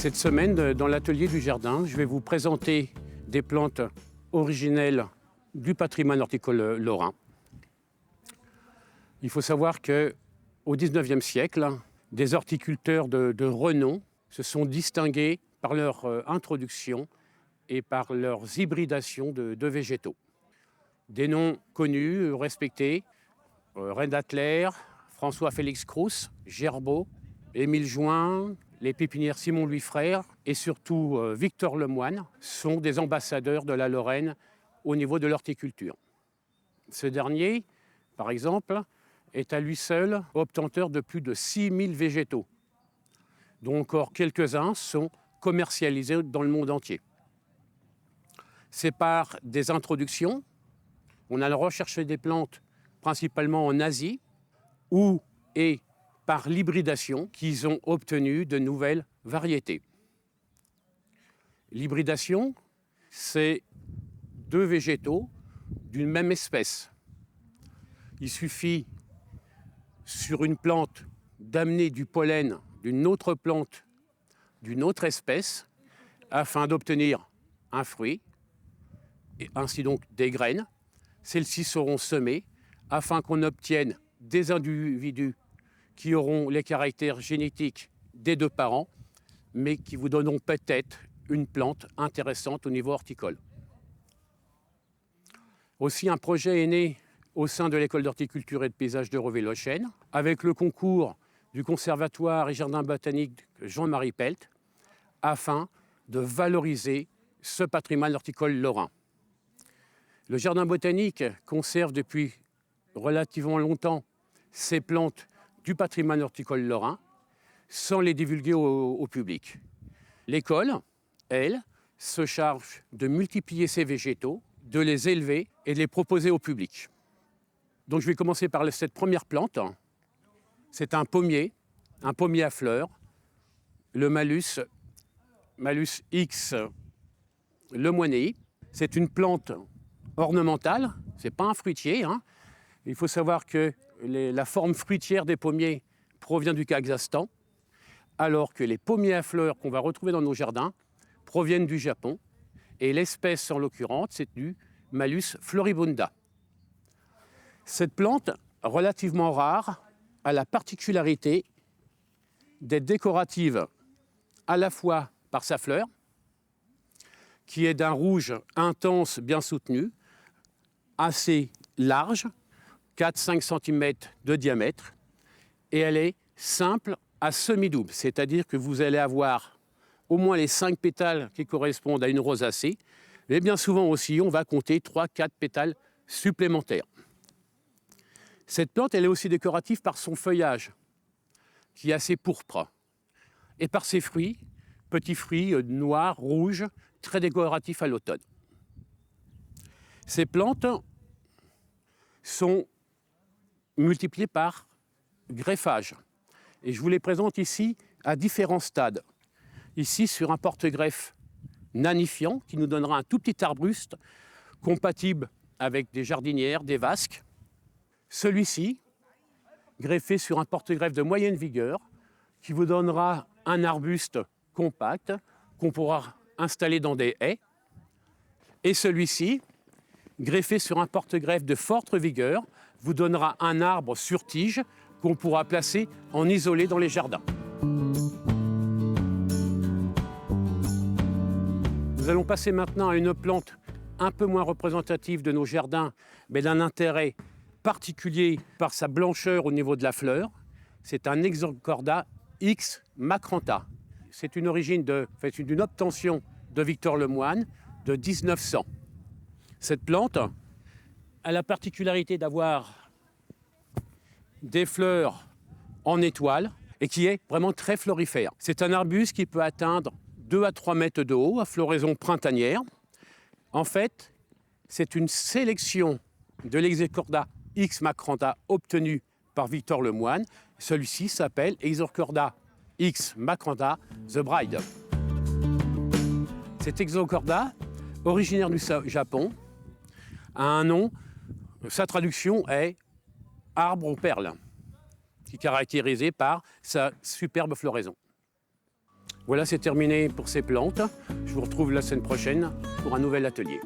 Cette semaine, dans l'atelier du jardin, je vais vous présenter des plantes originelles du patrimoine horticole lorrain. Il faut savoir qu'au XIXe siècle, des horticulteurs de renom se sont distingués par leur introduction et par leurs hybridations de végétaux. Des noms connus, respectés, Reine Adler, François-Félix Crous, Gerbaud, Émile Join, les pépinières Simon-Louis Frère et surtout Victor Lemoine sont des ambassadeurs de la Lorraine au niveau de l'horticulture. Ce dernier, par exemple, est à lui seul obtenteur de plus de 6000 végétaux, dont encore quelques-uns sont commercialisés dans le monde entier. C'est par des introductions, on a recherché des plantes principalement en Asie, ou et par l'hybridation qu'ils ont obtenu de nouvelles variétés. L'hybridation, c'est deux végétaux d'une même espèce. Il suffit sur une plante d'amener du pollen d'une autre plante, d'une autre espèce, afin d'obtenir un fruit, et ainsi donc des graines. Celles-ci seront semées afin qu'on obtienne des individus qui auront les caractères génétiques des deux parents, mais qui vous donneront peut-être une plante intéressante au niveau horticole. Aussi, un projet est né au sein de l'école d'horticulture et de paysage de Reville-aux-Chênes, avec le concours du Conservatoire et Jardin botanique Jean-Marie Pelt, afin de valoriser ce patrimoine horticole lorrain. Le Jardin botanique conserve depuis relativement longtemps ces plantes du patrimoine horticole lorrain sans les divulguer au public. L'école, elle, se charge de multiplier ces végétaux, de les élever et de les proposer au public. Donc je vais commencer par cette première plante. C'est un pommier à fleurs, le Malus X lemoinei. C'est une plante ornementale, ce n'est pas un fruitier. Il faut savoir que la forme fruitière des pommiers provient du Kazakhstan, alors que les pommiers à fleurs qu'on va retrouver dans nos jardins proviennent du Japon. Et l'espèce en l'occurrence, c'est du Malus floribunda. Cette plante, relativement rare, a la particularité d'être décorative à la fois par sa fleur, qui est d'un rouge intense bien soutenu, assez large, 4-5 cm de diamètre, et elle est simple à semi-double, c'est-à-dire que vous allez avoir au moins les 5 pétales qui correspondent à une rosacée, et bien souvent aussi, on va compter 3-4 pétales supplémentaires. Cette plante, elle est aussi décorative par son feuillage, qui est assez pourpre, et par ses fruits, petits fruits noirs, rouges, très décoratifs à l'automne. Ces plantes sont multipliées par greffage. Et je vous les présente ici à différents stades. Ici, sur un porte-greffe nanifiant, qui nous donnera un tout petit arbuste compatible avec des jardinières, des vasques. Celui-ci, greffé sur un porte-greffe de moyenne vigueur, qui vous donnera un arbuste compact qu'on pourra installer dans des haies. Et celui-ci, greffé sur un porte-greffe de forte vigueur, vous donnera un arbre sur tige qu'on pourra placer en isolé dans les jardins. Nous allons passer maintenant à une plante un peu moins représentative de nos jardins, mais d'un intérêt particulier par sa blancheur au niveau de la fleur. C'est un Exocorda X macrantha. C'est une d'une obtention de Victor Lemoine de 1900. Cette plante a la particularité d'avoir des fleurs en étoile et qui est vraiment très florifère. C'est un arbuste qui peut atteindre 2 à 3 mètres de haut, à floraison printanière. En fait, c'est une sélection de l'Exocorda X macrantha obtenue par Victor Lemoine. Celui-ci s'appelle Exocorda X macrantha The Bride. Cet Exocorda, originaire du Japon, a un nom, sa traduction est arbre aux perles, qui est caractérisé par sa superbe floraison. Voilà, c'est terminé pour ces plantes. Je vous retrouve la semaine prochaine pour un nouvel atelier.